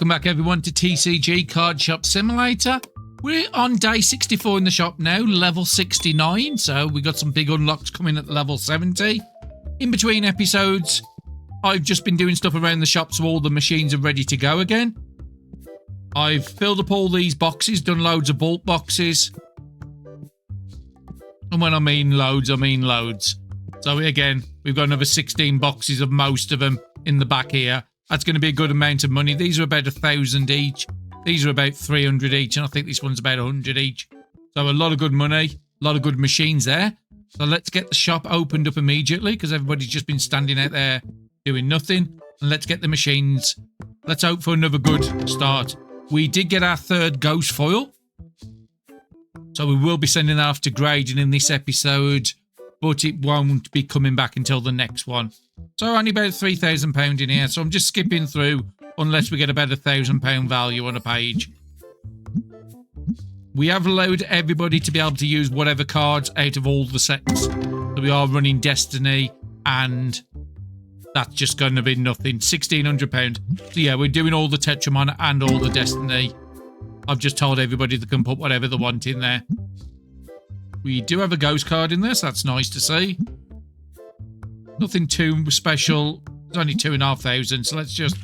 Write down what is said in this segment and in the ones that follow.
Welcome back everyone to TCG Card Shop Simulator. We're on day 64 in the shop now, level 69, so we got some big unlocks coming at level 70. In between episodes, I've just been doing stuff around the shop so all the machines are ready to go again. I've filled up all these boxes, done loads of bulk boxes. And when I mean loads, I mean loads. So again, we've got another 16 boxes of most of them in the back here. That's going to be a good amount of money. These are about 1,000 each. These are about 300 each, and I think this one's about 100 each. So a lot of good money, a lot of good machines there. So let's get the shop opened up immediately because everybody's just been standing out there doing nothing. And let's get the machines. Let's hope for another good start. We did get our third ghost foil. So we will be sending that off to grading in this episode, but it won't be coming back until the next one. So only about £3,000 in here. So I'm just skipping through unless we get about £1,000 value on a page. We have allowed everybody to be able to use whatever cards out of all the sets. So we are running Destiny and that's just going to be nothing. £1,600. So yeah, we're doing all the Tetramon and all the Destiny. I've just told everybody they can put whatever they want in there. We do have a ghost card in there, so that's nice to see. Nothing too special. It's only 2,500, so let's just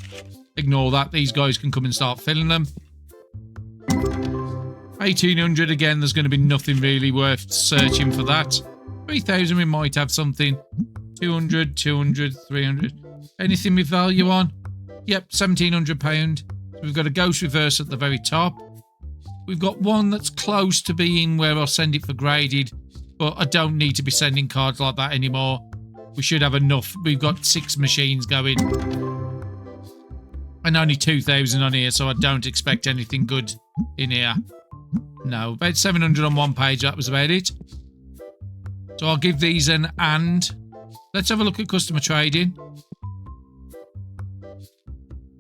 ignore that. These guys can come and start filling them. 1,800 again. There's going to be nothing really worth searching for that. 3,000 we might have something. 200, 200, 300. Anything with value on? Yep, £1,700. So we've got a ghost reverse at the very top. We've got one that's close to being where I'll send it for graded, but I don't need to be sending cards like that anymore. We should have enough. We've got 6 machines going. And only 2,000 on here, so I don't expect anything good in here. No, about 700 on one page, that was about it. So I'll give these an and. Let's have a look at customer trading.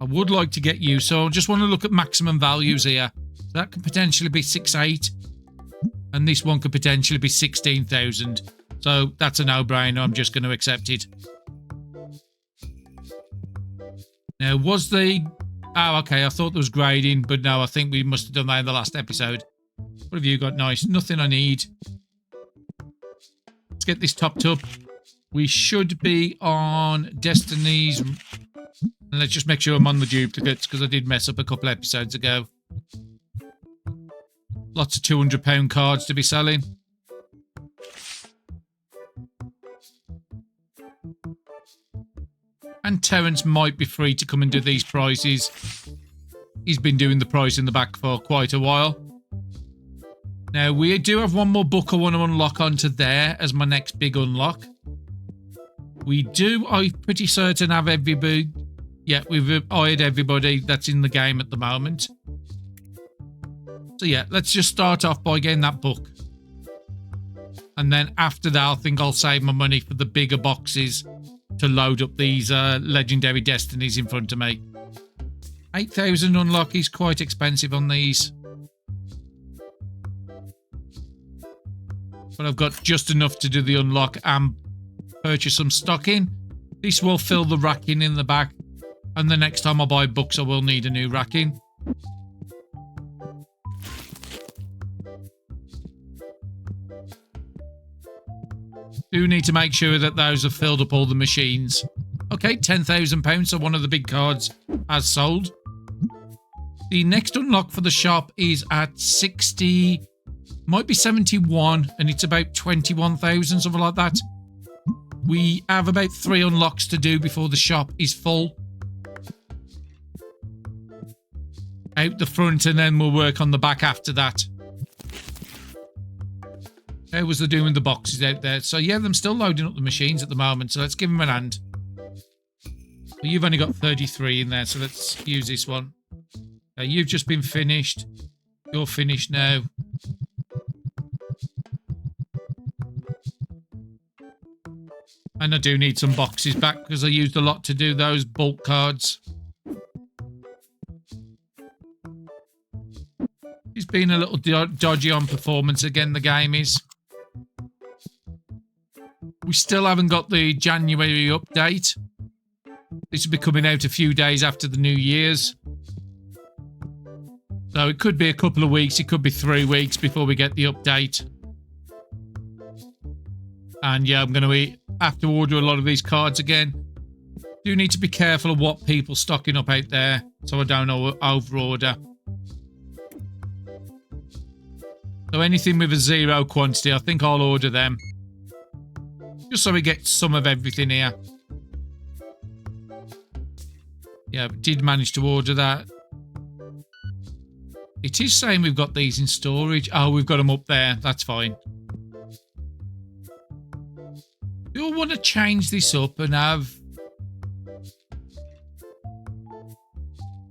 I would like to get you, so I just want to look at maximum values here. That could potentially be 6,800. And this one could potentially be 16,000. So that's a no-brainer. I'm just going to accept it. Now, was the... Oh, okay. I thought there was grading, but no, I think we must have done that in the last episode. What have you got? Nice. Nothing I need. Let's get this topped up. We should be on Destiny's... And let's just make sure I'm on the duplicates, because I did mess up a couple episodes ago. Lots of £200 cards to be selling. And Terence might be free to come and do these prizes. He's been doing the prize in the back for quite a while. Now, we do have one more book I want to unlock onto there as my next big unlock. We do, I'm pretty certain, have everybody... Yeah, we've hired everybody that's in the game at the moment. So yeah, let's just start off by getting that book. And then after that, I think I'll save my money for the bigger boxes to load up these legendary destinies in front of me. 8,000 unlock is quite expensive on these. But I've got just enough to do the unlock and purchase some stock in. This will fill the racking in the back. And the next time I buy books, I will need a new racking. Do need to make sure that those have filled up all the machines. Okay, £10,000, so one of the big cards has sold. The next unlock for the shop is at 60, might be 71, and it's about 21,000, something like that. We have about 3 unlocks to do before the shop is full. Out the front, and then we'll work on the back after that. How was they doing the boxes out there? So yeah, I'm still loading up the machines at the moment, so let's give them an hand. Well, you've only got 33 in there, so let's use this one. You've just been finished. You're finished now. And I do need some boxes back because I used a lot to do those bulk cards. It's been a little dodgy on performance again, the game is. We still haven't got the January update. This will be coming out a few days after the New Year's. So it could be a couple of weeks, it could be 3 weeks before we get the update. And yeah, I'm going to have to order a lot of these cards again. Do need to be careful of what people stocking up out there, so I don't over-order. So anything with a 0 quantity, I think I'll order them. Just so we get some of everything here. Yeah, we did manage to order that. It is saying we've got these in storage. Oh, we've got them up there. That's fine. Do I want to change this up and have...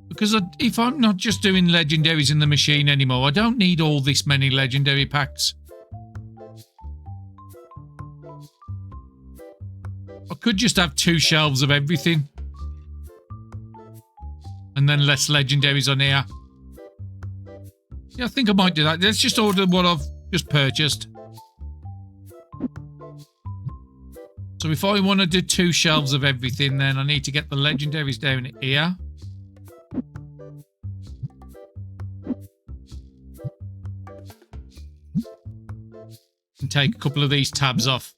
Because if I'm not just doing legendaries in the machine anymore, I don't need all this many legendary packs. I could just have 2 shelves of everything. And then less legendaries on here. Yeah, I think I might do that. Let's just order what I've just purchased. So if I want to do 2 shelves of everything, then I need to get the legendaries down here. And take a couple of these tabs off.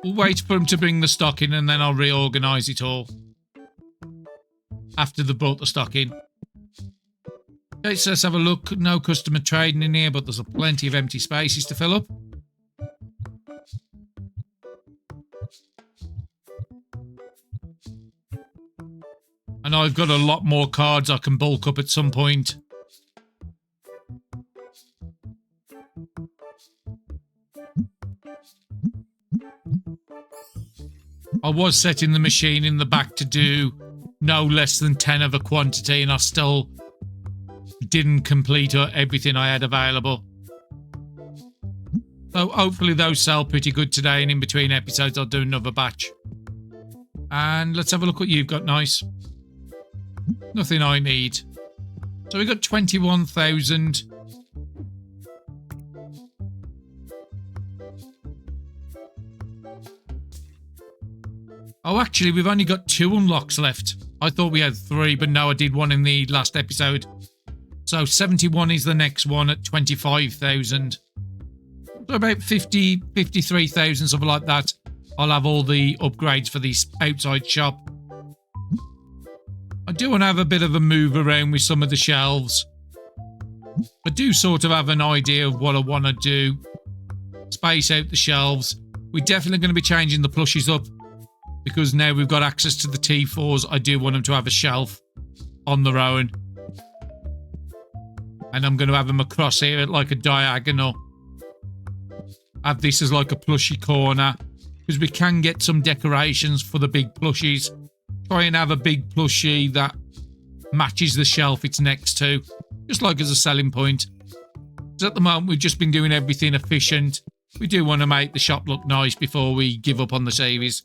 We'll wait for them to bring the stock in and then I'll reorganise it all. After they've brought the stock in. Okay, so let's have a look. No customer trading in here, but there's plenty of empty spaces to fill up. And I've got a lot more cards I can bulk up at some point. I was setting the machine in the back to do no less than 10 of a quantity, and I still didn't complete everything I had available. So hopefully those sell pretty good today, and in between episodes I'll do another batch. And let's have a look what you've got. Nice. Nothing I need. So we got 21,000. Oh, actually, we've only got 2 unlocks left. I thought we had 3, but no, I did one in the last episode. So 71 is the next one at 25,000. So about 50, 53,000, something like that. I'll have all the upgrades for this outside shop. I do want to have a bit of a move around with some of the shelves. I do sort of have an idea of what I want to do. Space out the shelves. We're definitely going to be changing the plushies up. Because now we've got access to the T4s, I do want them to have a shelf on their own. And I'm going to have them across here at like a diagonal. Have this as like a plushie corner. Because we can get some decorations for the big plushies. Try and have a big plushie that matches the shelf it's next to. Just like as a selling point. Because at the moment we've just been doing everything efficient. We do want to make the shop look nice before we give up on the series.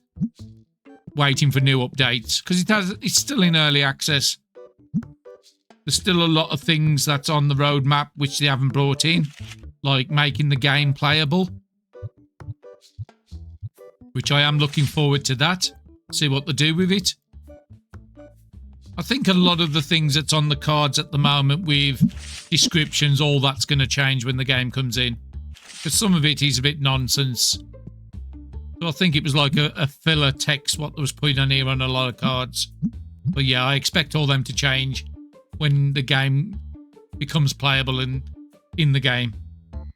Waiting for new updates. Because it's still in early access. There's still a lot of things that's on the roadmap which they haven't brought in. Like making the game playable. Which I am looking forward to that. See what they do with it. I think a lot of the things that's on the cards at the moment with descriptions, all that's going to change when the game comes in. Because some of it is a bit nonsense. So I think it was like a filler text what was put on here on a lot of cards. But yeah, I expect all them to change when the game becomes playable and in the game.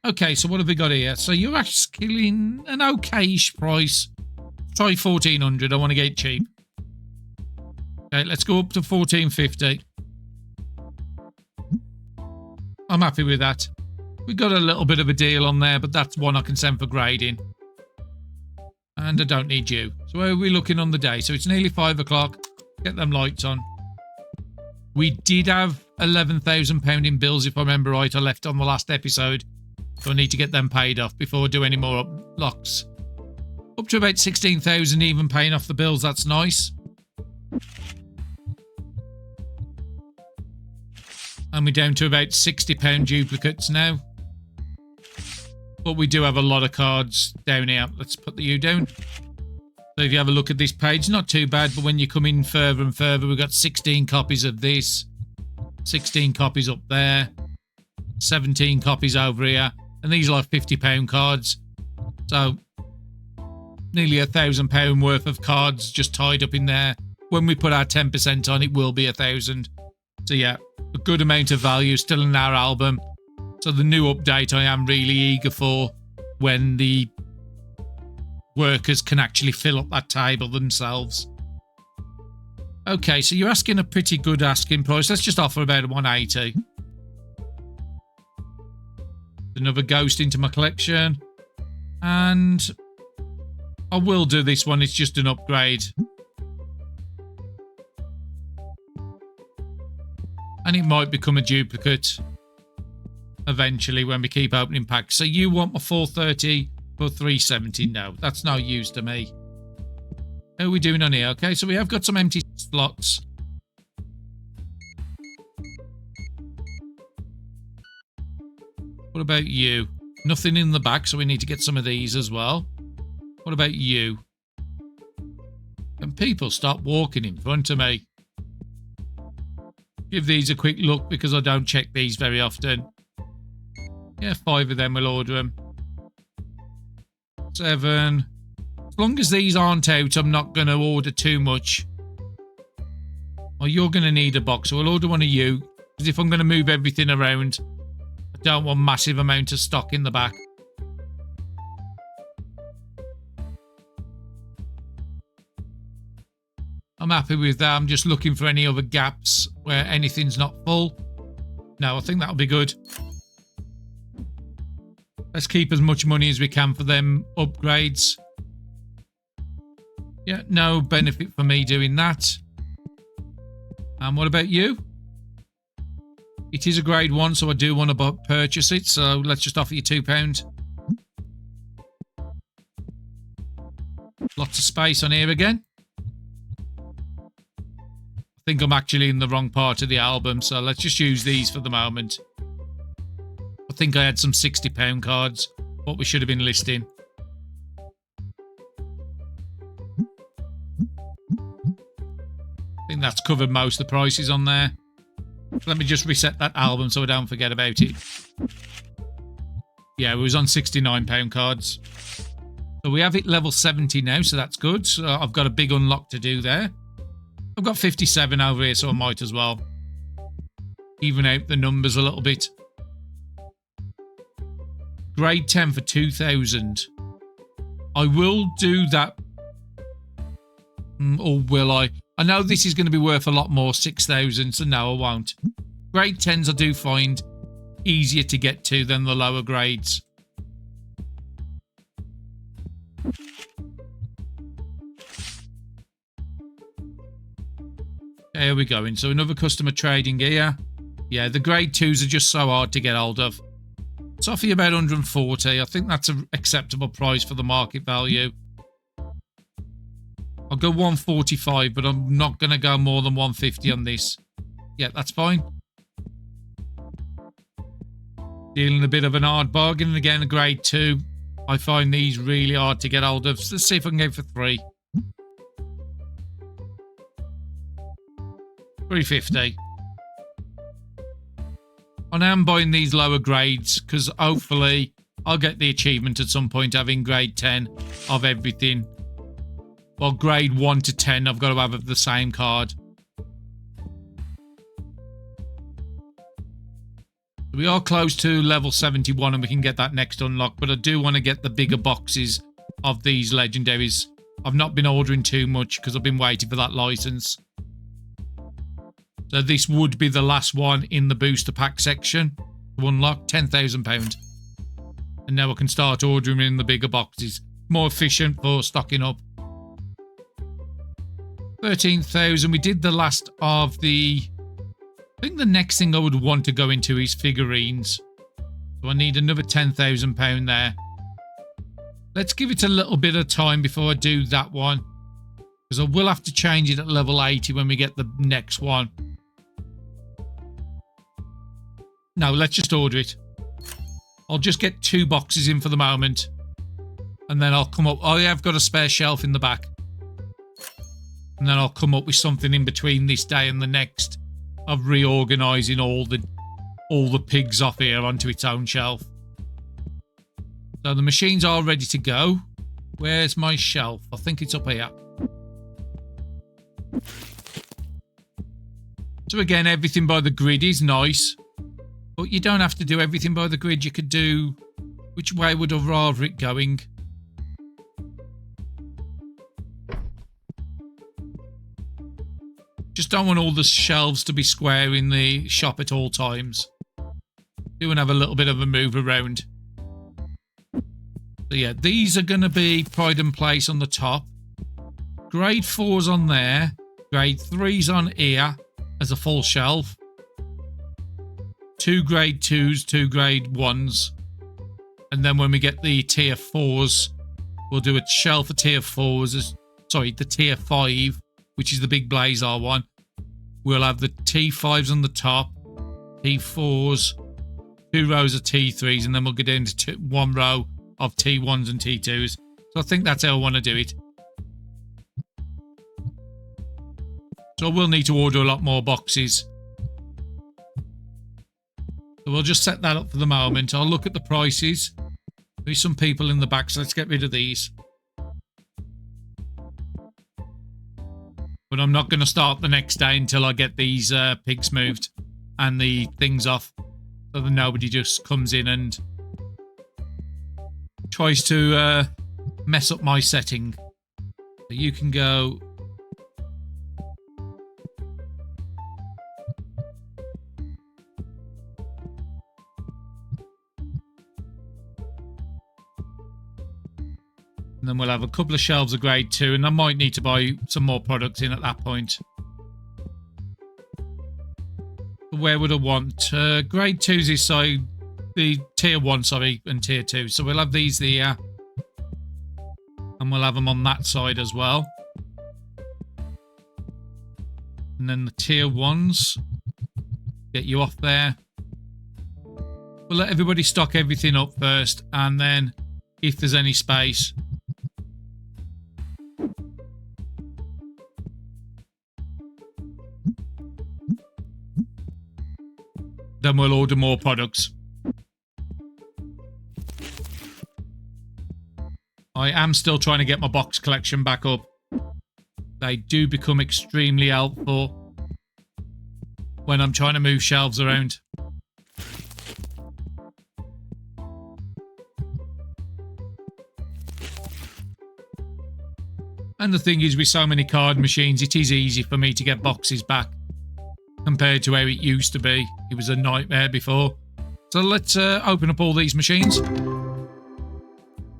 Okay, so what have we got here? So you're asking an okay-ish price. Try 1,400. I want to get it cheap. Okay, let's go up to 1,450. I'm happy with that. We got a little bit of a deal on there, but that's one I can send for grading. And I don't need you. So where are we looking on the day? So it's nearly 5 o'clock. Get them lights on. We did have £11,000 in bills, if I remember right. I left on the last episode. So I need to get them paid off before I do any more locks. Up to about 16,000 even paying off the bills. That's nice. And we're down to about £60 duplicates now. But we do have a lot of cards down here. Let's put the U down. So if you have a look at this page, not too bad. But when you come in further and further, we've got 16 copies of this. 16 copies up there. 17 copies over here. And these are like £50 cards. So nearly £1,000 worth of cards just tied up in there. When we put our 10% on, it will be 1,000. So yeah, a good amount of value still in our album. So the new update I am really eager for, when the workers can actually fill up that table themselves. Okay, so you're asking a pretty good asking price. Let's just offer about 180. Another ghost into my collection. And I will do this one. It's just an upgrade. And it might become a duplicate eventually when we keep opening packs. So you want my 430 for 370? No, that's no use to me. How are we doing on here? Okay, so we have got some empty slots. What about you? Nothing in the back, so we need to get some of these as well. What about you? Can people stop walking in front of me? Give these a quick look because I don't check these very often. Yeah, 5 of them, we'll order them. 7. As long as these aren't out, I'm not going to order too much. Well, you're going to need a box, so I'll order one of you. Because if I'm going to move everything around, I don't want massive amount of stock in the back. I'm happy with that. I'm just looking for any other gaps where anything's not full. No, I think that'll be good. Let's keep as much money as we can for them upgrades. Yeah, no benefit for me doing that. And what about you? It is a grade 1, so I do want to purchase it. So let's just offer you £2. Lots of space on here again. I think I'm actually in the wrong part of the album, so let's just use these for the moment. I think I had some £60 cards, what we should have been listing. I think that's covered most of the prices on there. Let me just reset that album so I don't forget about it. Yeah, it was on £69 cards. So we have it level 70 now, so that's good. So I've got a big unlock to do there. I've got 57 over here, so I might as well even out the numbers a little bit. Grade 10 for 2,000. I will do that. Or will I? I know this is going to be worth a lot more, 6,000, so no, I won't. Grade 10s I do find easier to get to than the lower grades. There we go. So another customer trading here. Yeah, the grade 2s are just so hard to get hold of. Let's offer you about 140. I think that's an acceptable price for the market value. I'll go 145, but I'm not going to go more than 150 on this. Yeah, that's fine. Dealing a bit of an hard bargain. Again, a grade 2. I find these really hard to get hold of. So let's see if I can go for 3. 350. I am buying these lower grades because hopefully I'll get the achievement at some point having grade 10 of everything. Well, grade 1 to 10 I've got to have the same card. We are close to level 71 and we can get that next unlock, but I do want to get the bigger boxes of these legendaries. I've not been ordering too much because I've been waiting for that license. So this would be the last one in the booster pack section to unlock, £10,000. And now I can start ordering in the bigger boxes. More efficient for stocking up. 13,000. We did the last of the... I think the next thing I would want to go into is figurines. So I need another £10,000 there. Let's give it a little bit of time before I do that one. Because I will have to change it at level 80 when we get the next one. No, let's just order it. I'll just get 2 boxes in for the moment. And then I'll come up... I have got a spare shelf in the back. And then I'll come up with something in between this day and the next. of reorganising all the pigs off here onto its own shelf. So the machines are ready to go. Where's my shelf? I think it's up here. So again, everything by the grid is nice, but you don't have to do everything by the grid. You could do... Which way would I rather it going? Just don't want all the shelves to be square in the shop at all times. Do want to have a little bit of a move around. So yeah, these are going to be Pride and Place on the top. Grade 4's on there. Grade 3's on here as a full shelf. 2 grade 2's, 2 grade 1's. And then when we get the tier 4's, we'll do a shelf for tier 4's. Sorry, the tier 5, which is the big Blazar one. We'll have the T5's on the top, T4's, 2 rows of T3's, and then we'll get into 1 row of T1's and T2's. So I think that's how I want to do it. So we'll need to order a lot more boxes. So we'll just set that up for the moment. I'll look at the prices. There's some people in the back, so let's get rid of these. But I'm not going to start the next day until I get these pigs moved and the things off. So that nobody just comes in and tries to mess up my setting. So you can go... And then we'll have a couple of shelves of grade 2, and I might need to buy some more products in at that point. Where would I want? Grade 2's is side, the tier 1, sorry, and tier 2. So we'll have these there. And we'll have them on that side as well. And then the tier 1's. Get you off there. We'll let everybody stock everything up first, and then if there's any space... then we'll order more products. I am still trying to get my box collection back up. They do become extremely helpful when I'm trying to move shelves around. And the thing is, with so many card machines, it is easy for me to get boxes back compared to how it used to be. It was a nightmare before. So let's open up all these machines.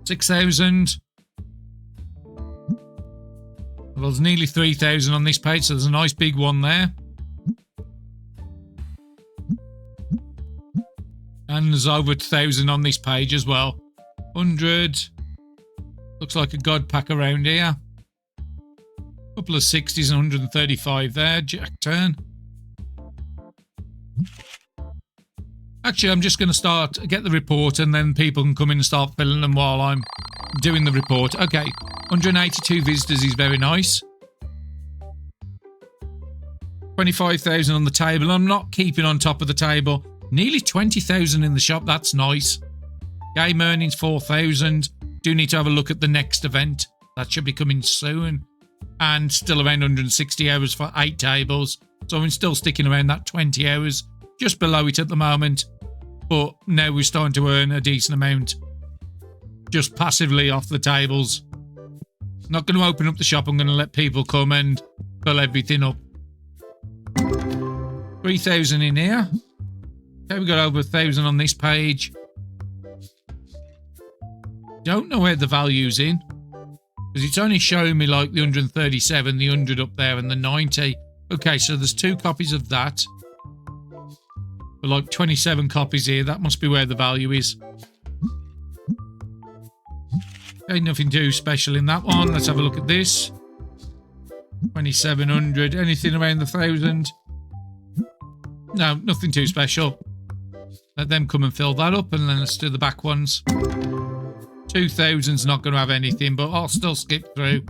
6,000. Well, there's nearly 3,000 on this page, so there's a nice big one there. And there's over 1,000 on this page as well. 100. Looks like a god pack around here. Couple of 60s and 135 there. Jack turn. Actually, I'm just going to get the report, and then people can come in and start filling them while I'm doing the report. Okay, 182 visitors is very nice. 25,000 on the table. I'm not keeping on top of the table. Nearly 20,000 in the shop. That's nice. Game earnings 4,000. Do need to have a look at the next event. That should be coming soon. And still around 160 hours for 8 tables. So I'm still sticking around that 20 hours. Just below it at the moment. But now we're starting to earn a decent amount. Just passively off the tables. Not going to open up the shop. I'm going to let people come and fill everything up. 3,000 in here. Okay, we've got over 1,000 on this page. Don't know where the value's in. Because it's only showing me like the 137, the 100 up there, and the 90. Okay, so there's 2 copies of that. But like 27 copies here. That must be where the value is. Okay, nothing too special in that one. Let's have a look at this. 2,700. Anything around the 1,000? No, nothing too special. Let them come and fill that up, and then let's do the back ones. 2,000's not going to have anything, but I'll still skip through.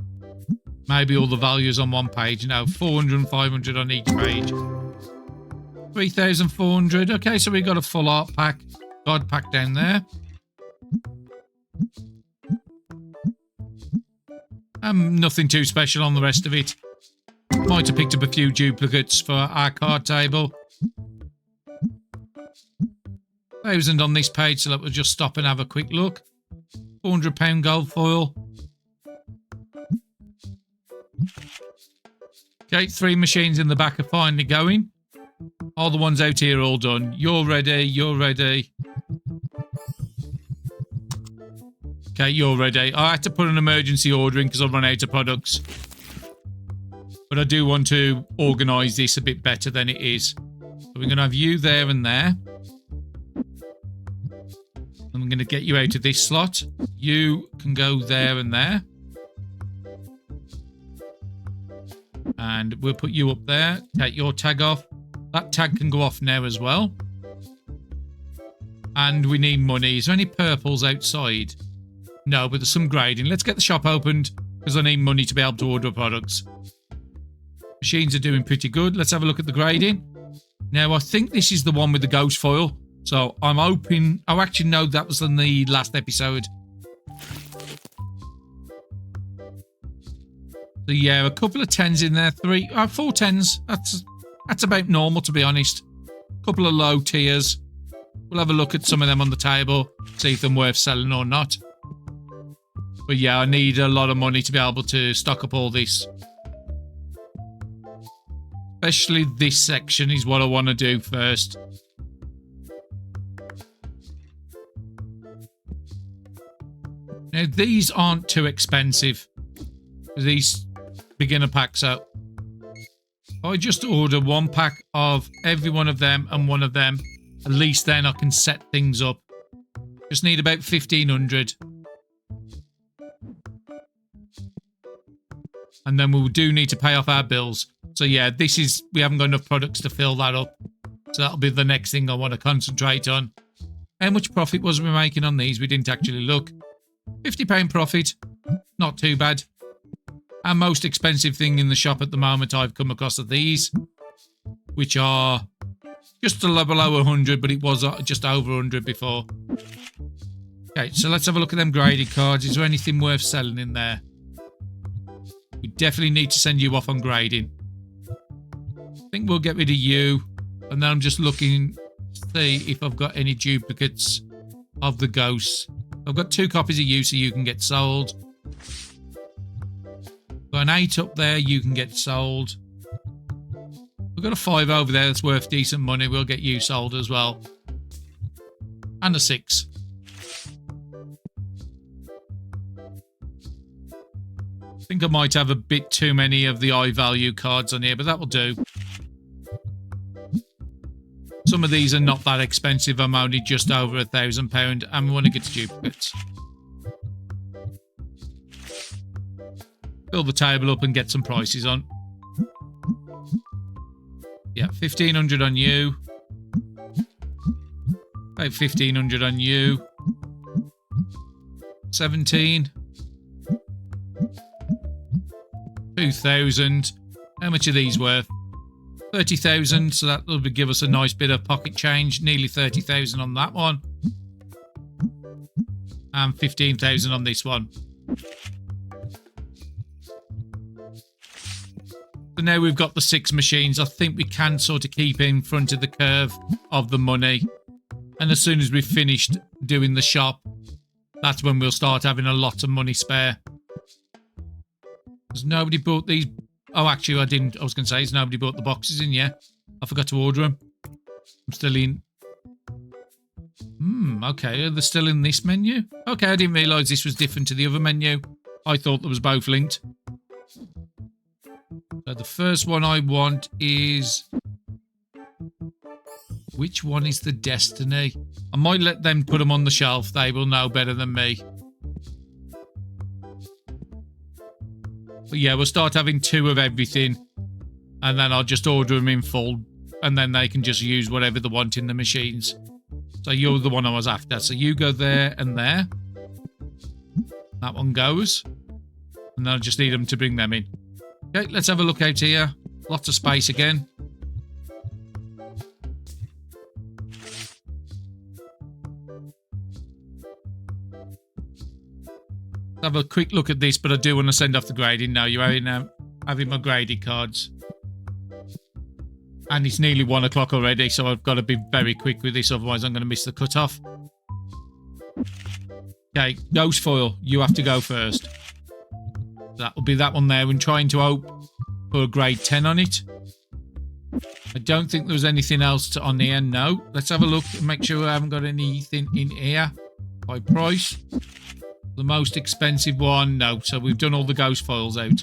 Maybe all the values on one page. No, 400 and 500 on each page. 3,400. Okay, so we got a full art pack. God pack down there. Nothing too special on the rest of it. Might have picked up a few duplicates for our card table. 1,000 on this page, so that we'll just stop and have a quick look. £400 gold foil. Okay, 3 machines in the back are finally going. All the ones out here are all done. You're ready, you're ready. Okay, you're ready. I had to put an emergency order in because I've run out of products. But I do want to organise this a bit better than it is. So we're going to have you there and there. I'm going to get you out of this slot. You can go there and there. And we'll put you up there. Take your tag off. That tag can go off now as well. And we need money. Is there any purples outside? No, but there's some grading. Let's get the shop opened because I need money to be able to order products. Machines are doing pretty good. Let's have a look at the grading. Now, I think this is the one with the ghost foil. So I'm hoping... Oh, actually, no, that was in the last episode. So, yeah, a couple of 10s in there. 4 10s. That's about normal, to be honest. A couple of low tiers. We'll have a look at some of them on the table. See if they're worth selling or not. But, yeah, I need a lot of money to be able to stock up all this. Especially this section is what I want to do first. Now, these aren't too expensive. These beginner packs out. If I just order 1 pack of every one of them and 1 of them, at least then I can set things up. Just need about 1,500. And then we do need to pay off our bills. So yeah, we haven't got enough products to fill that up. So that'll be the next thing I want to concentrate on. How much profit was we making on these? We didn't actually look. £50 profit. Not too bad. Our most expensive thing in the shop at the moment I've come across are these. Which are just a level below 100, but it was just over 100 before. Okay, so let's have a look at them graded cards. Is there anything worth selling in there? We definitely need to send you off on grading. I think we'll get rid of you. And then I'm just looking to see if I've got any duplicates of the ghosts. I've got 2 copies of you, so you can get sold. Got an 8 up there, you can get sold. We've got a 5 over there that's worth decent money. We'll get you sold as well. And a 6. I think I might have a bit too many of the high value cards on here, but that will do. Some of these are not that expensive. I'm only just over £1,000 and we want to get to duplicates. Fill the table up and get some prices on. Yeah, 1,500 on you. About 1,500 on you. 17. 2,000. How much are these worth? 30,000, so that will give us a nice bit of pocket change. Nearly 30,000 on that one. And 15,000 on this one. So now we've got the 6 machines. I think we can sort of keep in front of the curve of the money. And as soon as we've finished doing the shop, that's when we'll start having a lot of money spare. Has nobody bought these? Oh, actually, I didn't. I was going to say, has nobody bought the boxes in yet? I forgot to order them. I'm still in. Okay. Are they still in this menu? Okay, I didn't realise this was different to the other menu. I thought they was both linked. So the first one I want is... Which one is the Destiny? I might let them put them on the shelf. They will know better than me. But yeah, we'll start having 2 of everything. And then I'll just order them in full. And then they can just use whatever they want in the machines. So you're the one I was after. So you go there and there. That one goes. And then I just need them to bring them in. Okay, let's have a look out here. Lots of space again. Have a quick look at this, but I do want to send off the grading now. You're having my graded cards. And it's nearly 1 o'clock already, so I've got to be very quick with this, otherwise I'm going to miss the cutoff. Okay, Ghost Foil, you have to go first. That will be that one there. I'm trying to hope for a grade 10 on it. I don't think there was anything else on here. No. Let's have a look and make sure I haven't got anything in here by price. The most expensive one, no. So we've done all the Ghost Foils out.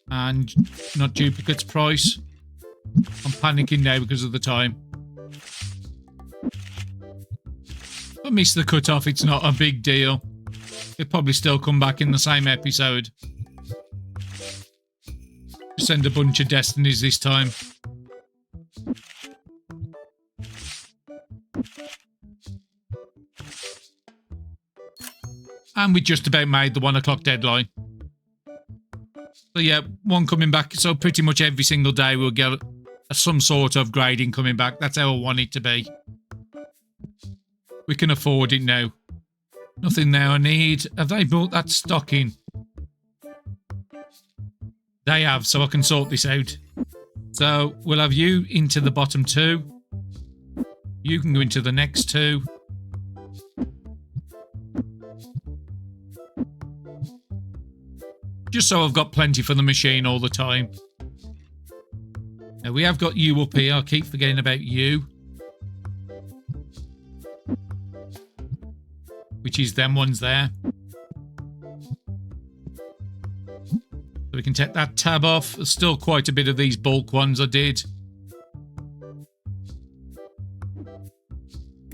And not duplicates price. I'm panicking now because of the time. If I miss the cutoff, it's not a big deal. It'll probably still come back in the same episode. Send a bunch of destinies this time. And we just about made the 1 o'clock deadline. So yeah, one coming back. So pretty much every single day we'll get some sort of grading coming back. That's how I want it to be. We can afford it now. Nothing now I need. Have they brought that stock in? They have, so I can sort this out. So we'll have you into the bottom 2. You can go into the next 2. Just so I've got plenty for the machine all the time. Now we have got you up here. I keep forgetting about you. Which is them ones there. So we can take that tab off. There's still quite a bit of these bulk ones I did.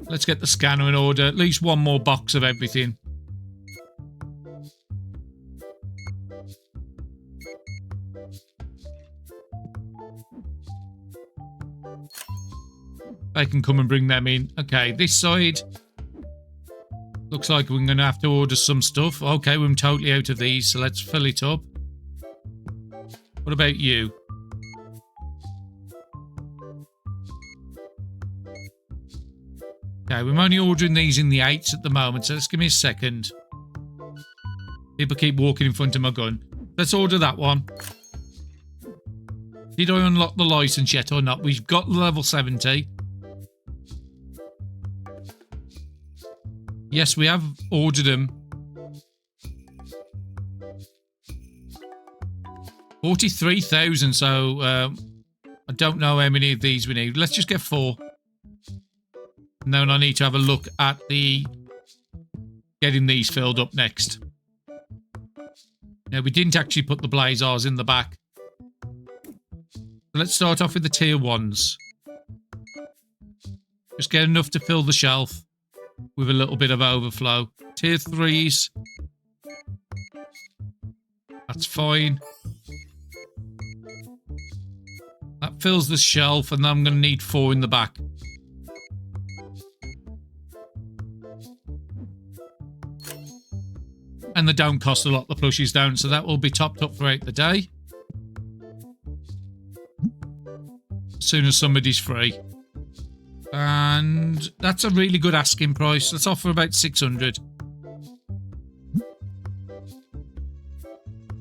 Let's get the scanner in order. At least one more box of everything. They can come and bring them in. Okay, this side. Looks like we're going to have to order some stuff. Okay, we're totally out of these, so let's fill it up. What about you? Okay, we're only ordering these in the 8s at the moment, so let's give me a second. People keep walking in front of my gun. Let's order that one. Did I unlock the license yet or not? We've got level 70. Yes, we have ordered them. 43,000, so I don't know how many of these we need. Let's just get 4. And then I need to have a look at the getting these filled up next. Now, we didn't actually put the Blazars in the back. So let's start off with the tier 1s. Just get enough to fill the shelf with a little bit of overflow. Tier 3s. That's fine. That fills the shelf, and then I'm going to need 4 in the back. And they don't cost a lot, the plushies don't, so that will be topped up throughout the day. As soon as somebody's free. And that's a really good asking price. Let's offer about 600.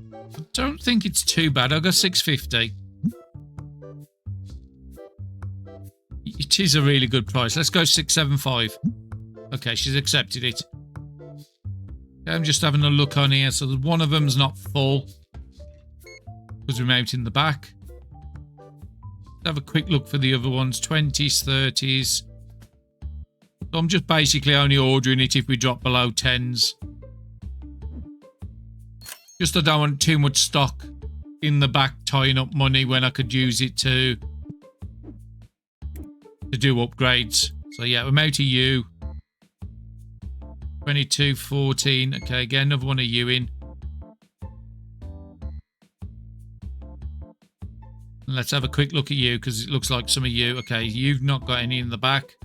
I don't think it's too bad. I'll go 650. It is a really good price. Let's go 675. Okay, she's accepted it. Okay, I'm just having a look on here. So one of them's not full because we're out in the back. Have a quick look for the other ones. 20s, 30s. So I'm just basically only ordering it if we drop below 10s. Just I don't want too much stock in the back tying up money when I could use it to do upgrades. So yeah, I'm out of you. 22, 14. Okay, get another one of you in. Let's have a quick look at you because it looks like some of you. Okay, you've not got any in the back.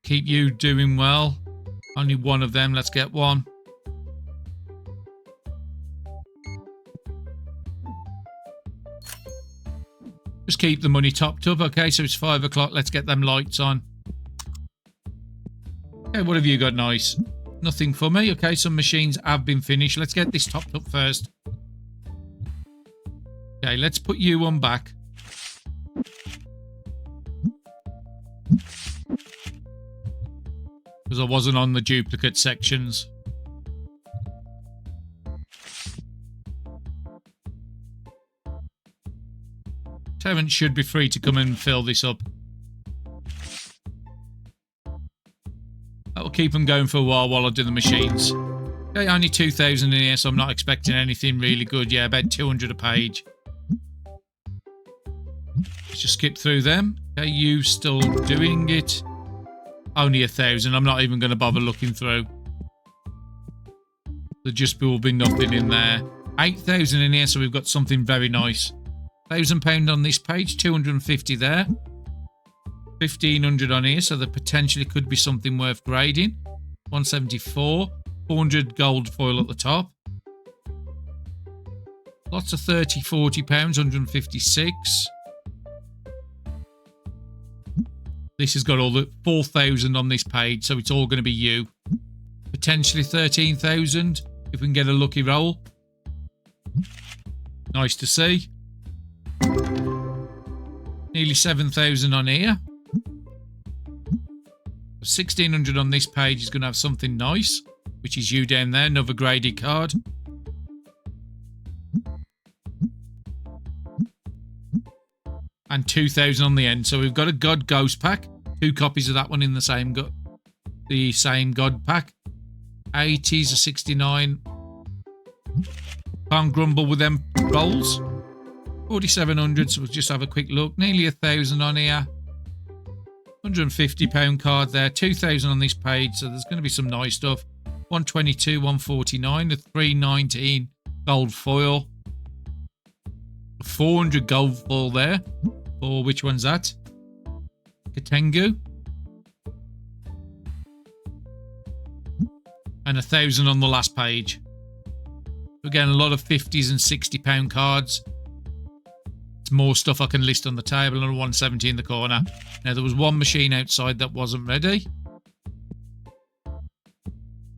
Keep you doing well. Only one of them. Let's get one. Just keep the money topped up. Okay, so it's 5 o'clock. Let's get them lights on. Okay, what have you got nice? Nothing for me. Okay, some machines have been finished. Let's get this topped up first. Okay, let's put you on back. Because I wasn't on the duplicate sections. Terrence should be free to come and fill this up. That'll keep them going for a while I do the machines. Okay, only 2,000 in here, so I'm not expecting anything really good. Yeah, about 200 a page. Let's just skip through them. Okay, you still doing it. Only 1,000. I'm not even going to bother looking through. There just will be nothing in there. 8,000 in here, so we've got something very nice. £1,000 on this page, 250 there. 1,500 on here, so there potentially could be something worth grading. 174. 400 gold foil at the top. Lots of £30, £40, 156. This has got all the 4,000 on this page, so it's all going to be you. Potentially 13,000 if we can get a lucky roll. Nice to see. Nearly 7,000 on here. 1,600 on this page is going to have something nice, which is you down there, another graded card. And 2,000 on the end. So we've got a God Ghost pack. 2 copies of that one in the same God pack. 80s a 69. Can't grumble with them rolls. 4,700, so we'll just have a quick look. Nearly 1,000 on here. £150 card there. 2,000 on this page, so there's going to be some nice stuff. 122, 149, a 319 gold foil. 400 gold foil there. Or which one's that? Katengu. And 1,000 on the last page. Again, a lot of 50s and £60 cards. It's more stuff I can list on the table, and a 170 in the corner. Now, there was one machine outside that wasn't ready.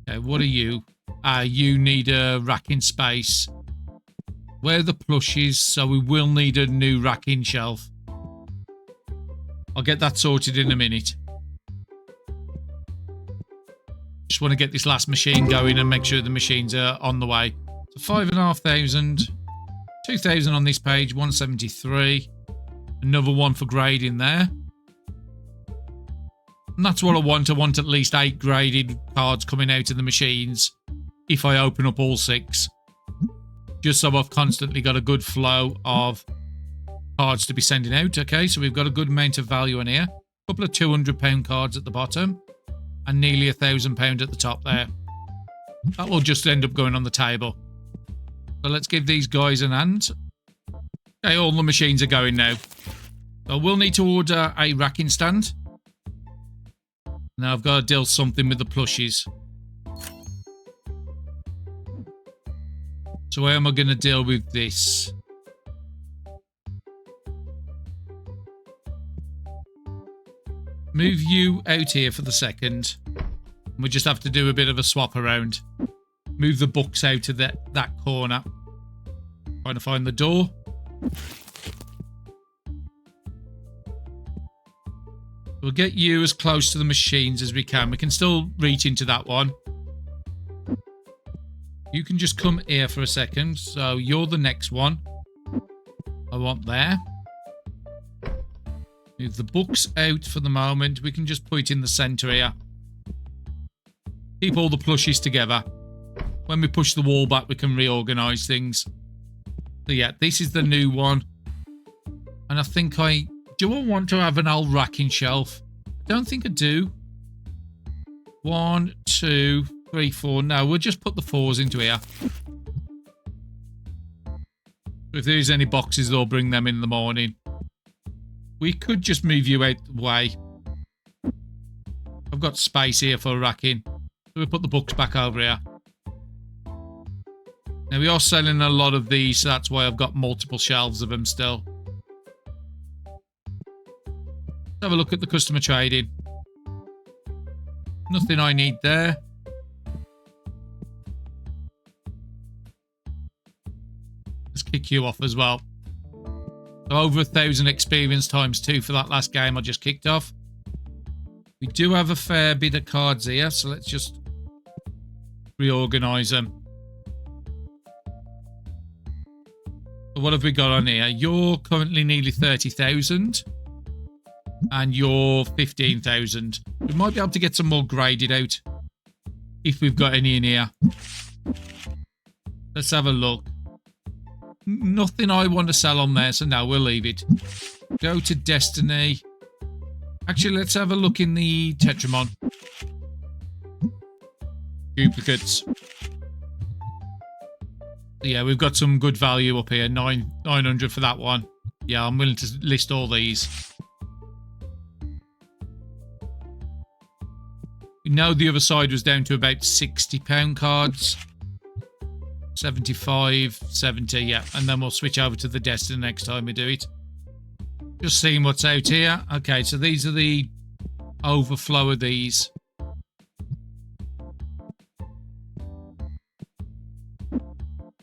Okay, what are you? You need a racking space. Where are the plushies? So we will need a new racking shelf. I'll get that sorted in a minute. Just want to get this last machine going and make sure the machines are on the way. So 5,500. 2,000 on this page. 173. Another one for grading there. And that's what I want. I want at least 8 graded cards coming out of the machines if I open up all 6. Just so I've constantly got a good flow of cards to be sending out. Okay, so we've got a good amount of value in here. A couple of £200 cards at the bottom. And nearly £1,000 at the top there. That will just end up going on the table. So let's give these guys an hand. Okay, all the machines are going now. So we'll need to order a racking stand. Now I've got to deal something with the plushies. So how am I going to deal with this? Move you out here for the second. We just have to do a bit of a swap around. Move the books out of that corner. Trying to find the door. We'll get you as close to the machines as we can. We can still reach into that one. You can just come here for a second. So you're the next one. I want there. Move the books out for the moment. We can just put it in the centre here. Keep all the plushies together. When we push the wall back, we can reorganise things. So yeah, this is the new one. And I think do I want to have an old racking shelf? I don't think I do. 1, 2, 3, 4. No, we'll just put the 4s into here. If there's any boxes, they'll bring them in the morning. We could just move you out the way. I've got space here for racking. So we'll put the books back over here. Now, we are selling a lot of these, so that's why I've got multiple shelves of them still. Let's have a look at the customer trading. Nothing I need there. Let's kick you off as well. So over 1,000 experience times 2 for that last game I just kicked off. We do have a fair bit of cards here, so let's just reorganise them. So what have we got on here? You're currently nearly 30,000. And you're 15,000. We might be able to get some more graded out. If we've got any in here. Let's have a look. Nothing I want to sell on there, so no, we'll leave it. Go to Destiny. Actually, let's have a look in the Tetramon. Duplicates. Yeah, we've got some good value up here. 900 for that one. Yeah, I'm willing to list all these. We know the other side was down to about £60 cards. 75, 70, yeah. And then we'll switch over to the Destiny next time we do it. Just seeing what's out here. Okay, so these are the overflow of these.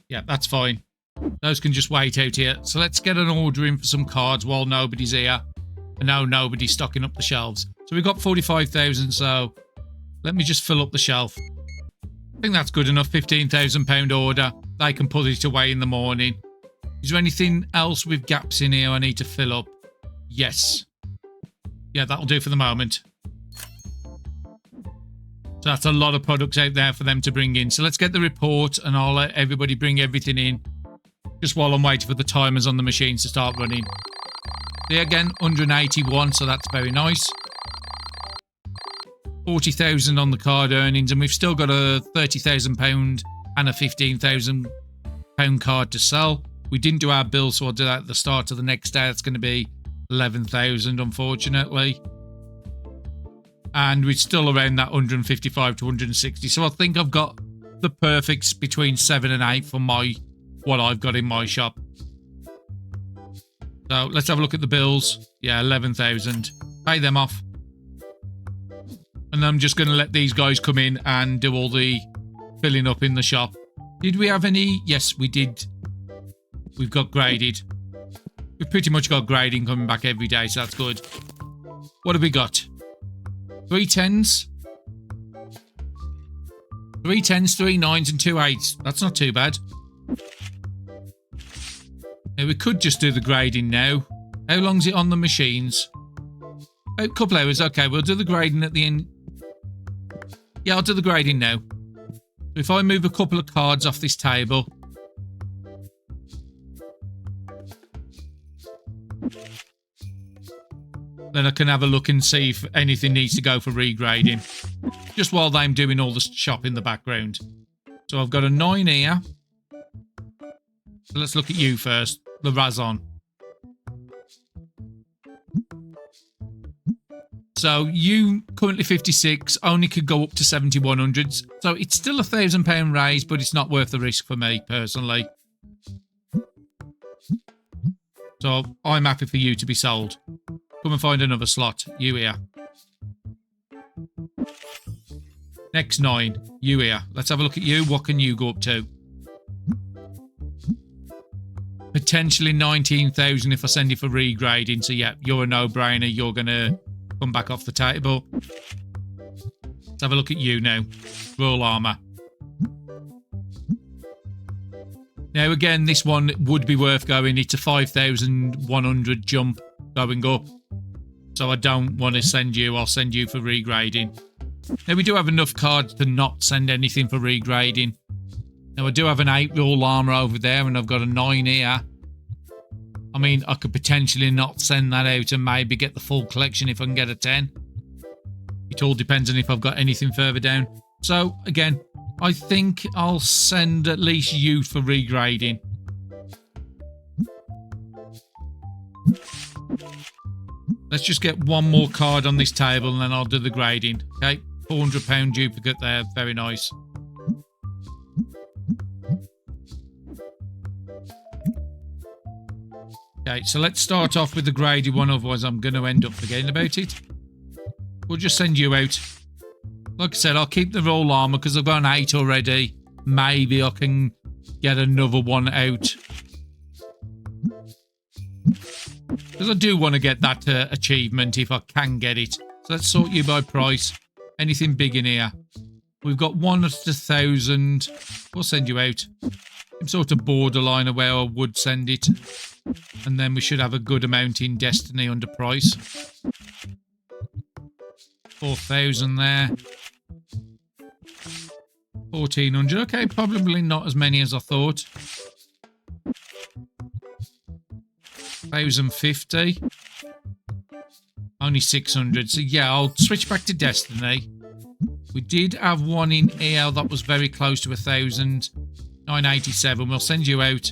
Yeah, that's fine. Those can just wait out here. So let's get an order in for some cards while nobody's here. I know nobody's stocking up the shelves. So we've got 45,000, so let me just fill up the shelf. I think that's good enough. £15,000 order. They can put it away in the morning. Is there anything else with gaps in here I need to fill up? Yes. Yeah, that'll do for the moment. So that's a lot of products out there for them to bring in. So let's get the report and I'll let everybody bring everything in. Just while I'm waiting for the timers on the machines to start running. There again, 181, so that's very nice. 40,000 on the card earnings, and we've still got a £30,000 and a £15,000 card to sell. We didn't do our bill, so I'll do that at the start of the next day. That's going to be 11,000, unfortunately. And we're still around that 155 to 160. So I think I've got the perfects between 7 and 8 for what I've got in my shop. So let's have a look at the bills. Yeah, 11,000. Pay them off. And I'm just going to let these guys come in and do all the filling up in the shop. Did we have any? Yes, we did. We've got graded. We've pretty much got grading coming back every day, so that's good. What have we got? 3 10s. 3 10s, 3 9s and 2 8s. That's not too bad. Now, we could just do the grading now. How long's it on the machines? About a couple hours. Okay, we'll do the grading at the end. Yeah, I'll do the grading now. If I move a couple of cards off this table. Then I can have a look and see if anything needs to go for regrading. Just while I'm doing all the shop in the background. So I've got a 9 here. So let's look at you first. The Razon. So you currently 56, only could go up to 7,100s. So it's still a £1,000 raise, but it's not worth the risk for me personally. So I'm happy for you to be sold. Come and find another slot. You here. Next 9. You here. Let's have a look at you. What can you go up to? Potentially 19,000 if I send you for regrading. So yeah, you're a no-brainer. You're going to come back off the table. Let's have a look at you now. Roll armor. Now again, this one would be worth going. It's a 5,100 jump going up. So I don't want to send you. I'll send you for regrading. Now we do have enough cards to not send anything for regrading. Now I do have an 8 roll armor over there and I've got a 9 here. I mean, I could potentially not send that out and maybe get the full collection if I can get a 10. It all depends on if I've got anything further down. So, again, I think I'll send at least you for regrading. Let's just get one more card on this table and then I'll do the grading. Okay, £400 duplicate there. Very nice. Okay, so let's start off with the graded one, otherwise I'm going to end up forgetting about it. We'll just send you out. Like I said, I'll keep the roll armor because I've got an 8 already. Maybe I can get another one out. Because I do want to get that achievement if I can get it. So let's sort you by price. Anything big in here? We've got 1 at 1,000. We'll send you out. I'm sort of borderline of where I would send it. And then we should have a good amount in Destiny under price. 4,000 there. 1,400. Okay, probably not as many as I thought. 1,050. Only 600. So yeah, I'll switch back to Destiny. We did have one in here that was very close to 1,000. 987. We'll send you out.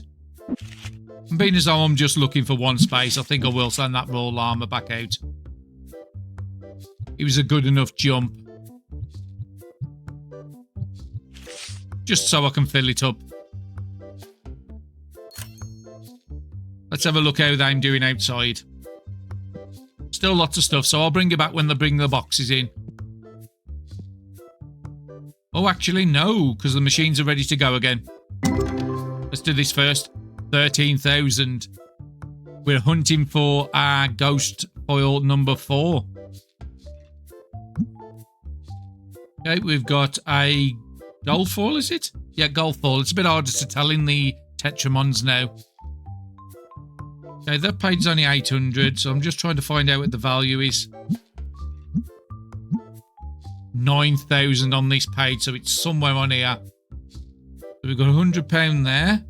And being as though I'm just looking for one space, I think I will send that roll armor back out. It was a good enough jump. Just so I can fill it up. Let's have a look how I'm doing outside. Still lots of stuff, so I'll bring you back when they bring the boxes in. Oh, actually, no, because the machines are ready to go again. Let's do this first. 13,000. We're hunting for our ghost foil number 4. Okay, we've got a gold foil, is it? Yeah, gold foil. It's a bit harder to tell in the Tetramons now. Okay, that page's only 800, so I'm just trying to find out what the value is. 9,000 on this page, so it's somewhere on here. So we've got £100 there.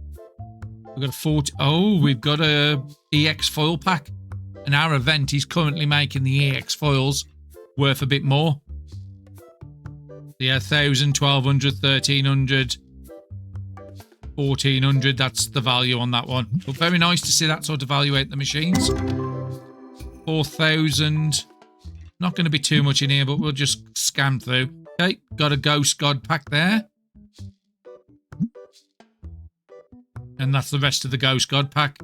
We've got a 40. Oh, we've got a EX foil pack. And our event is currently making the EX foils worth a bit more. Yeah, 1,000, 1,200, 1,300, 1,400. That's the value on that one. But very nice to see that sort of value out the machines. 4,000. Not going to be too much in here, but we'll just scan through. Okay, got a Ghost God pack there. And that's the rest of the Ghost God pack.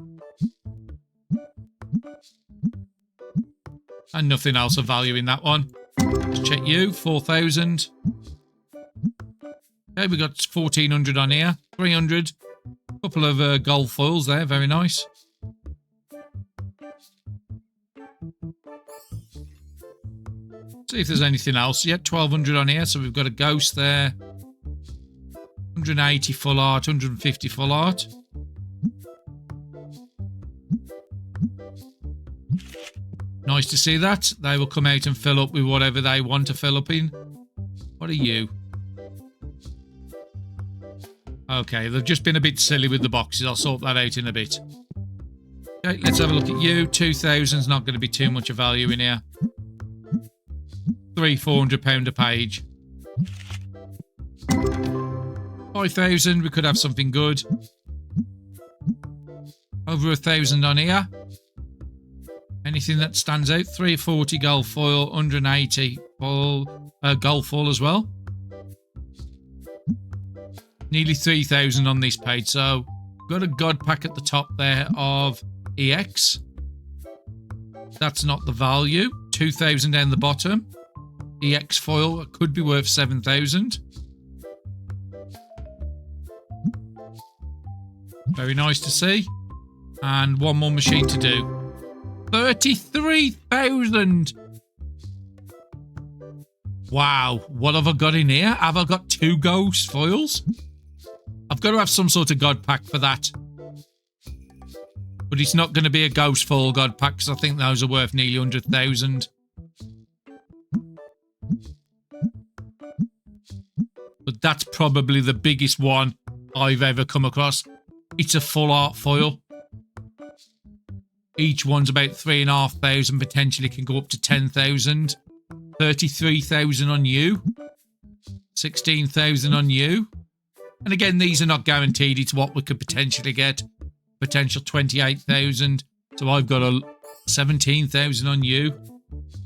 And nothing else of value in that one. Let's check you. 4,000. Okay, we got 1,400 on here. 300. Couple of gold foils there. Very nice. See if there's anything else. Yep, 1,200 on here. So we've got a ghost there. 180 full art. 150 full art. Nice to see that. They will come out and fill up with whatever they want to fill up in. What are you? Okay, they've just been a bit silly with the boxes. I'll sort that out in a bit. Okay, let's have a look at you. 2,000's not going to be too much of value in here. £400 a page. 5,000, we could have something good. Over 1,000 on here. Anything that stands out? 340 gold foil, 180 foil, gold foil as well. Nearly 3,000 on this page. So got a god pack at the top there of EX. That's not the value. 2,000 down the bottom. EX foil could be worth 7,000. Very nice to see. And one more machine to do. 33,000. Wow, what have I got in here? Have I got 2 ghost foils? I've got to have some sort of god pack for that. But it's not going to be a ghost foil god pack because I think those are worth nearly 100,000. But that's probably the biggest one I've ever come across. It's a full art foil. Each one's about 3,500, potentially can go up to 10,000. 33,000 on you. 16,000 on you. And again, these are not guaranteed. It's what we could potentially get. Potential 28,000. So I've got a 17,000 on you.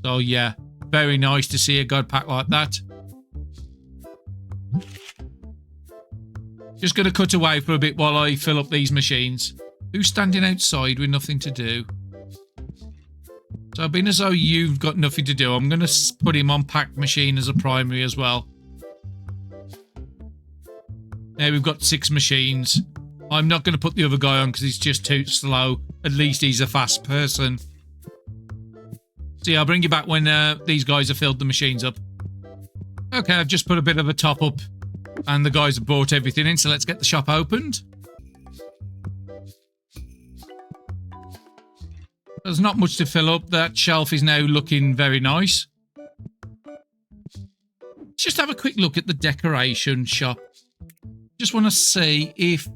So yeah, very nice to see a god pack like that. Just going to cut away for a bit while I fill up these machines. Who's standing outside with nothing to do? So being as though you've got nothing to do, I'm going to put him on pack machine as a primary as well. Now we've got 6 machines. I'm not going to put the other guy on because he's just too slow. At least he's a fast person. So yeah, I'll bring you back when these guys have filled the machines up. Okay, I've just put a bit of a top up and the guys have brought everything in, so let's get the shop opened. There's not much to fill up. That shelf is now looking very nice. Let's just have a quick look at the decoration shop. Just want to see if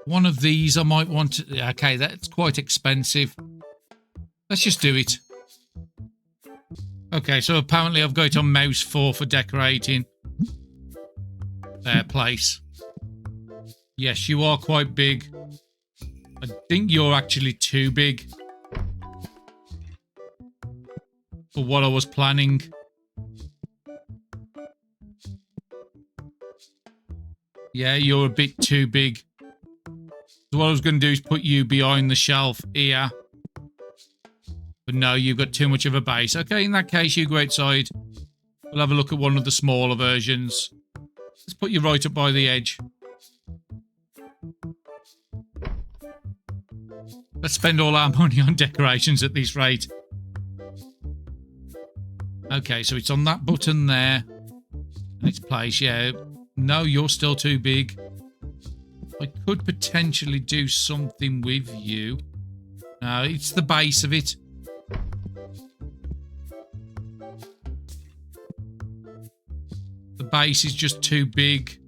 one of these I might want to... Okay, that's quite expensive. Let's just do it. Okay, so apparently I've got it on mouse 4 for decorating their place. Yes, you are quite big. I think you're actually too big for what I was planning. Yeah, you're a bit too big. So what I was going to do is put you behind the shelf here. But no, you've got too much of a base. Okay, in that case, you go outside. We'll have a look at one of the smaller versions. Let's put you right up by the edge. Let's spend all our money on decorations at this rate. Okay, so it's on that button there. And it's placed, yeah. No, you're still too big. I could potentially do something with you. No, it's the base of it. The base is just too big.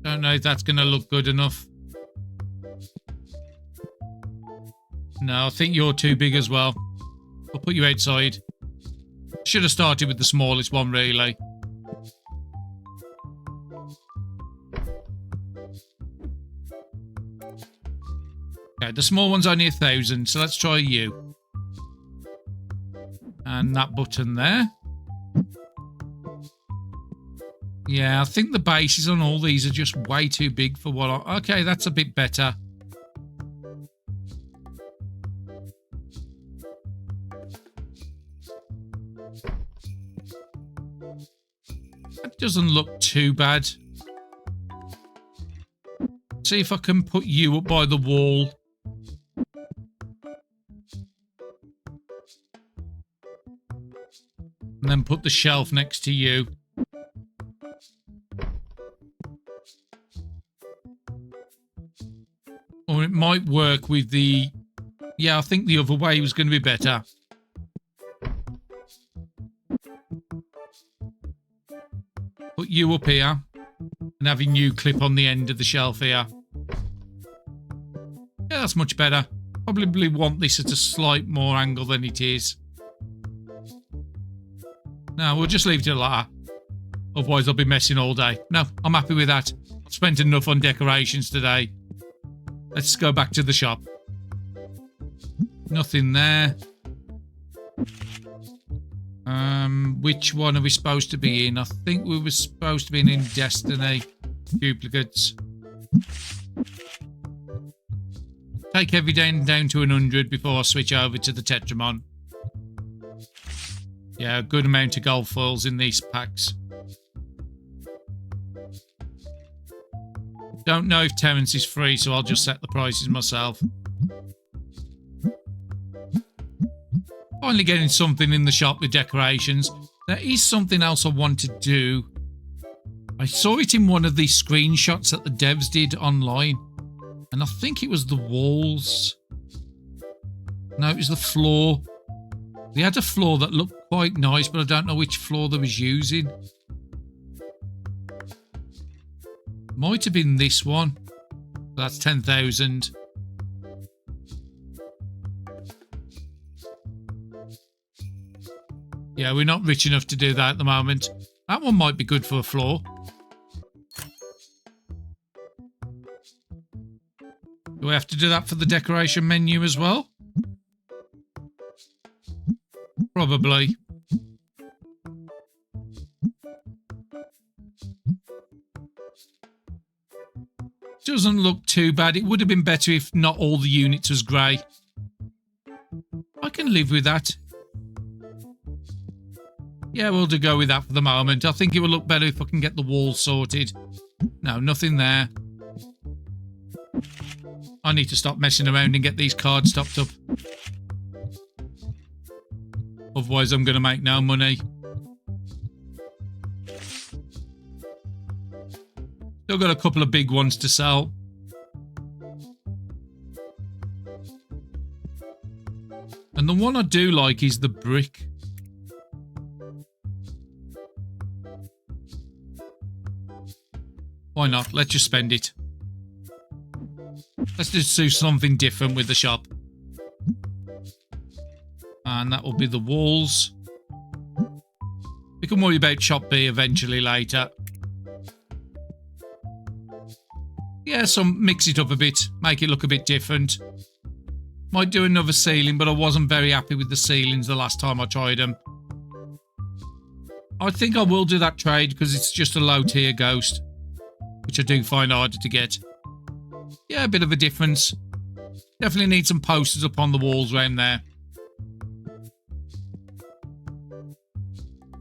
Don't know if that's going to look good enough. No, I think you're too big as well. I'll put you outside. Should have started with the smallest one, really. Okay, the small one's only 1,000, so let's try you. And that button there. Yeah, I think the bases on all these are just way too big for what I... Okay, that's a bit better. That doesn't look too bad. See if I can put you up by the wall. And then put the shelf next to you. Or it might work with the... Yeah, I think the other way was going to be better. Put you up here. And having you clip on the end of the shelf here. Yeah, that's much better. Probably want this at a slight more angle than it is. No, we'll just leave it like that. Otherwise, I'll be messing all day. No, I'm happy with that. I've spent enough on decorations today. Let's go back to the shop. Nothing there. Which one are we supposed to be in? I think we were supposed to be in Destiny. Duplicates. Take every down to 100 before I switch over to the Tetramon. Yeah, a good amount of gold foils in these packs. Don't know if Terrence is free, so I'll just set the prices myself. Finally getting something in the shop with decorations. There is something else I want to do. I saw it in one of the screenshots that the devs did online. And I think it was the walls. No, it was the floor. They had a floor that looked quite nice, but I don't know which floor they was using. Might have been this one. That's 10,000. Yeah, we're not rich enough to do that at the moment. That one might be good for a floor. Do we have to do that for the decoration menu as well? Probably. Doesn't look too bad. It would have been better if not all the units was grey. I can live with that. Yeah, we'll do go with that for the moment. I think it will look better if I can get the walls sorted. No, nothing there. I need to stop messing around and get these cards topped up. Otherwise, I'm going to make no money. Still got a couple of big ones to sell. And the one I do like is the brick. Why not? Let's just spend it. Let's just do something different with the shop. And that will be the walls. We can worry about shop B eventually later. Yeah, so mix it up a bit. Make it look a bit different. Might do another ceiling, but I wasn't very happy with the ceilings the last time I tried them. I think I will do that trade because it's just a low tier ghost, which I do find harder to get. Yeah, a bit of a difference. Definitely need some posters up on the walls around there.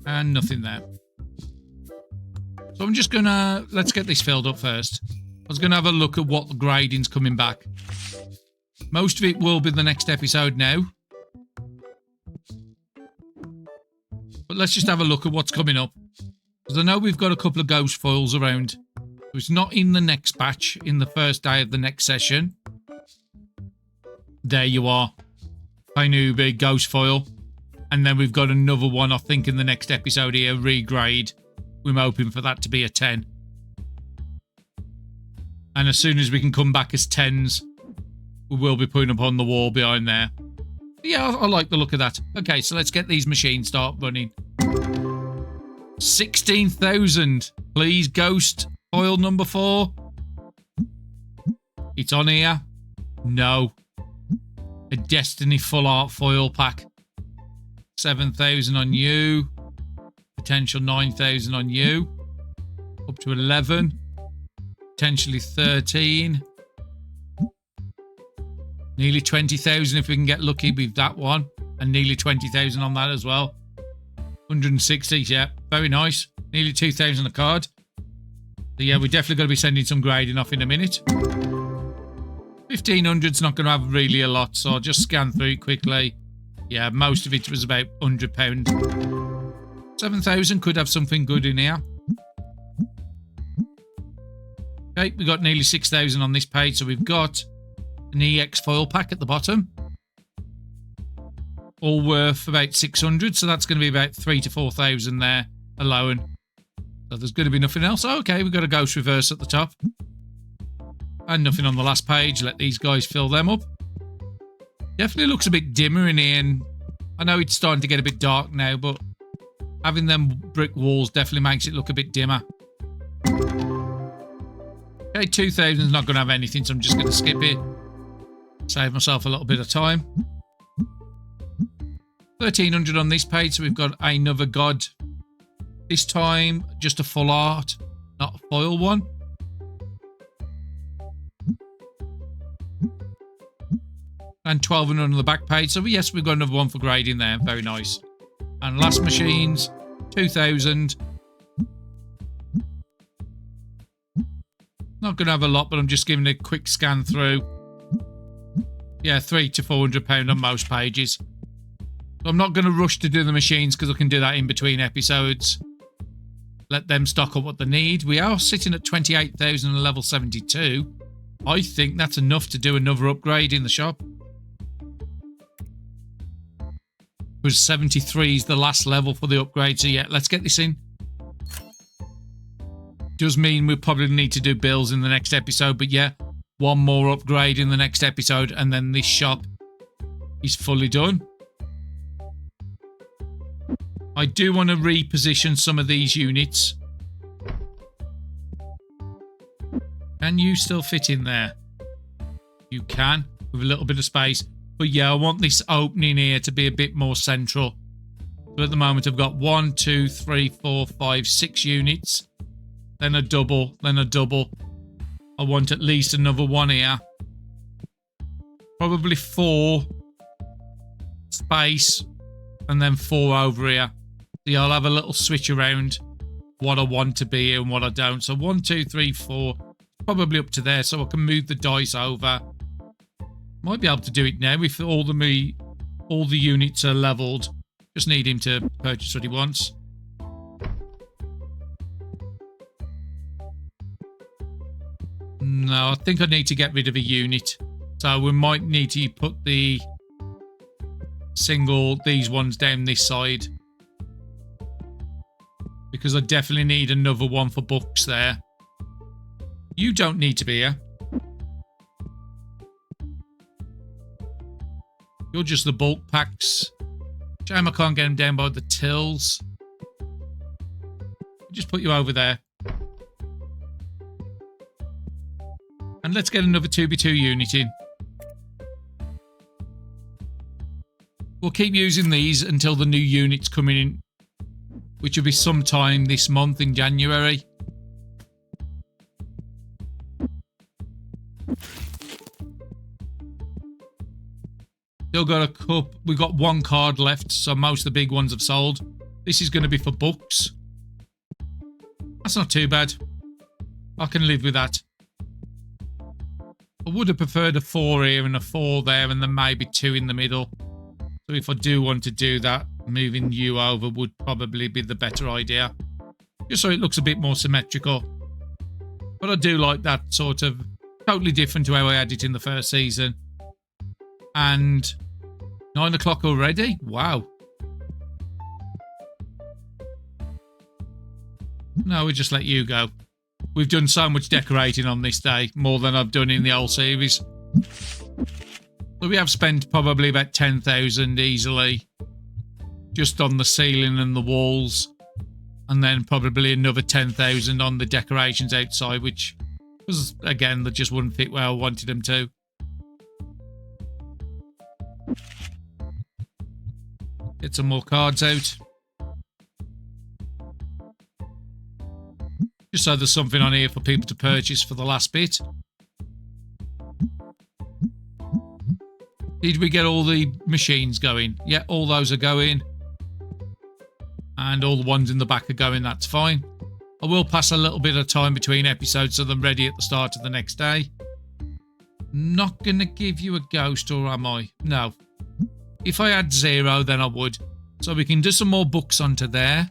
And nothing there. So I'm just gonna... Let's get this filled up first. I was gonna have a look at what the grading's coming back. Most of it will be the next episode now. But let's just have a look at what's coming up. Because I know we've got a couple of ghost foils around. It's not in the next batch, in the first day of the next session. There you are. Kainubi, ghost foil. And then we've got another one, I think, in the next episode here, regrade. We're hoping for that to be a 10. And as soon as we can come back as 10s, we will be putting up on the wall behind there. But yeah, I like the look of that. Okay, so let's get these machines start running. 16,000. Please, ghost foil number 4. It's on here. No. A Destiny full art foil pack. 7,000 on you. Potential 9,000 on you. Up to 11. Potentially 13. Nearly 20,000 if we can get lucky with that one. And nearly 20,000 on that as well. 160, yeah. Very nice. Nearly 2,000 a card. So yeah, we're definitely going to be sending some grading off in a minute. 1,500's not going to have really a lot, so I'll just scan through it quickly. Yeah, most of it was about £100. 7,000 could have something good in here. Okay, we got nearly 6,000 on this page, so we've got an EX foil pack at the bottom. All worth about 600, so that's going to be about 3,000 to 4,000 there alone. So there's going to be nothing else. Oh, okay, we've got a ghost reverse at the top. And nothing on the last page. Let these guys fill them up. Definitely looks a bit dimmer in here, and I know it's starting to get a bit dark now, but having them brick walls definitely makes it look a bit dimmer. Okay, 2,000 is not going to have anything, so I'm just going to skip it. Save myself a little bit of time. 1,300 on this page, so we've got another god. This time, just a full art, not a foil one. And 1,200 on the back page, so yes, we've got another one for grading there. Very nice. And last machines, 2,000. Not going to have a lot, but I'm just giving a quick scan through. Yeah, £300 to £400 on most pages. So I'm not going to rush to do the machines because I can do that in between episodes. Let them stock up what they need. We are sitting at 28,000 and level 72. I think that's enough to do another upgrade in the shop. Because 73 is the last level for the upgrade. So yeah, let's get this in. Does mean we probably need to do bills in the next episode. But yeah, one more upgrade in the next episode. And then this shop is fully done. I do want to reposition some of these units. Can you still fit in there? You can, with a little bit of space. But yeah, I want this opening here to be a bit more central. So at the moment I've got 1, 2, 3, 4, 5, 6 units. Then a double, then a double. I want at least another one here. Probably 4 space and then 4 over here. See, I'll have a little switch around what I want to be here and what I don't. So 1, 2, 3, 4, probably up to there, so I can move the dice over. Might be able to do it now if all the units are leveled. Just need him to purchase what he wants. No, I think I need to get rid of a unit. So we might need to put these ones down this side. Because I definitely need another one for books there. You don't need to be here. You're just the bulk packs. Shame I can't get them down by the tills. Just put you over there. And let's get another 2x2 unit in. We'll keep using these until the new unit's coming in, which will be sometime this month in January. Still got a cup. We've got 1 card left, so most of the big ones have sold. This is going to be for books. That's not too bad. I can live with that. I would have preferred a 4 here and a 4 there and then maybe 2 in the middle. So if I do want to do that, moving you over would probably be the better idea. Just so it looks a bit more symmetrical. But I do like that sort of totally different to how I had it in the first season. And 9 o'clock already? Wow. No, we just let you go. We've done so much decorating on this day, more than I've done in the whole series. So we have spent probably about 10,000 easily, just on the ceiling and the walls, and then probably another 10,000 on the decorations outside, which was, again, that just wouldn't fit where I wanted them to. Get some more cards out. Just so there's something on here for people to purchase for the last bit. Did we get all the machines going? Yeah, all those are going. And all the ones in the back are going, that's fine. I will pass a little bit of time between episodes so they're ready at the start of the next day. Not going to give you a ghost, or am I? No. If I had 0, then I would. So we can do some more books onto there.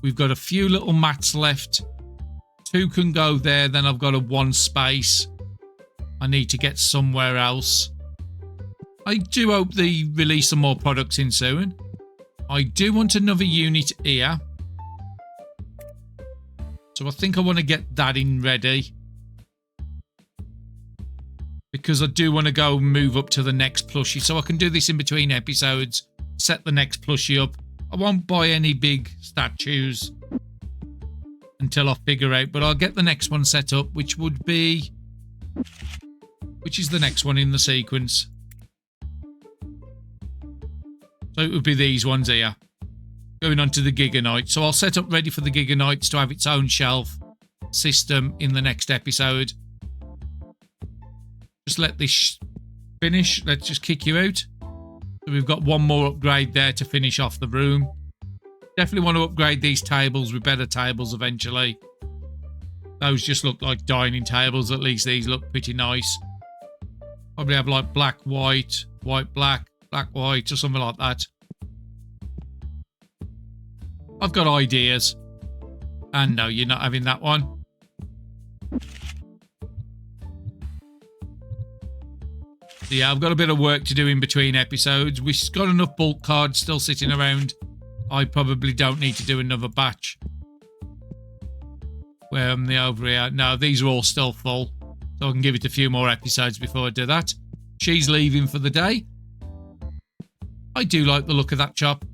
We've got a few little mats left. 2 can go there, then I've got a 1 space. I need to get somewhere else. I do hope they release some more products in soon. I do want another unit here. So I think I want to get that in ready. Because I do want to go move up to the next plushie. So I can do this in between episodes. Set the next plushie up. I won't buy any big statues until I figure out, but I'll get the next one set up, which would be... which is the next one in the sequence. So it would be these ones here. Going on to the Giganite. So I'll set up ready for the Giganites to have its own shelf system in the next episode. Just let this finish. Let's just kick you out. So we've got 1 more upgrade there to finish off the room. Definitely want to upgrade these tables with better tables eventually. Those just look like dining tables. At least these look pretty nice. Probably have like black, white, white, black, black, white, or something like that. I've got ideas. And no, you're not having that one. So yeah, I've got a bit of work to do in between episodes. We've got enough bulk cards still sitting around. I probably don't need to do another batch. Where am they over here? No, these are all still full. So I can give it a few more episodes before I do that. She's leaving for the day. I do like the look of that shop.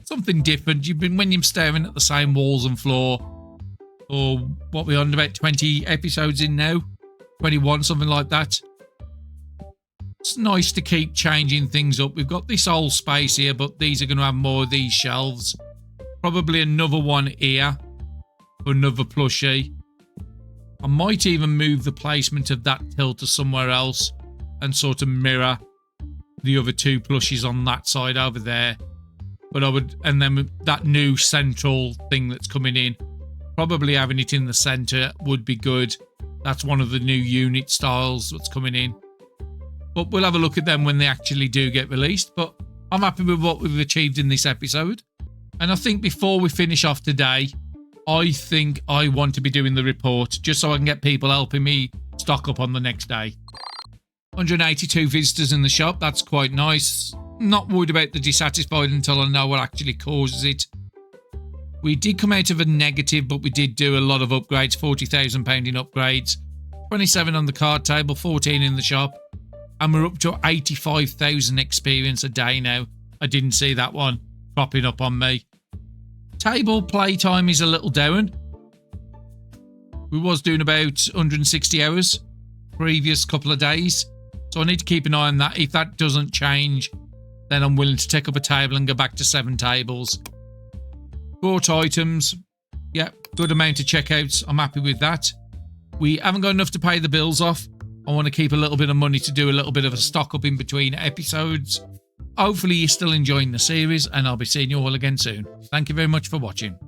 Something different. When you're staring at the same walls and floor. Or what we're on, about 20 episodes in now. 21, something like that. It's nice to keep changing things up. We've got this whole space here, but these are going to have more of these shelves. Probably another one here for another plushie. I might even move the placement of that till to somewhere else and sort of mirror the other 2 plushies on that side over there. But I would, and then that new central thing that's coming in, probably having it in the center would be good. That's one of the new unit styles that's coming in. But we'll have a look at them when they actually do get released. But I'm happy with what we've achieved in this episode. And I think before we finish off today, I think I want to be doing the report just so I can get people helping me stock up on the next day. 182 visitors in the shop. That's quite nice. Not worried about the dissatisfied until I know what actually causes it. We did come out of a negative, but we did do a lot of upgrades. £40,000 in upgrades. 27 on the card table, 14 in the shop. And we're up to 85,000 experience a day now. I didn't see that one popping up on me. Table playtime is a little down. We was doing about 160 hours previous couple of days. So I need to keep an eye on that. If that doesn't change, then I'm willing to take up a table and go back to 7 tables. Bought items. Yeah, good amount of checkouts. I'm happy with that. We haven't got enough to pay the bills off. I want to keep a little bit of money to do a little bit of a stock up in between episodes. Hopefully you're still enjoying the series, and I'll be seeing you all again soon. Thank you very much for watching.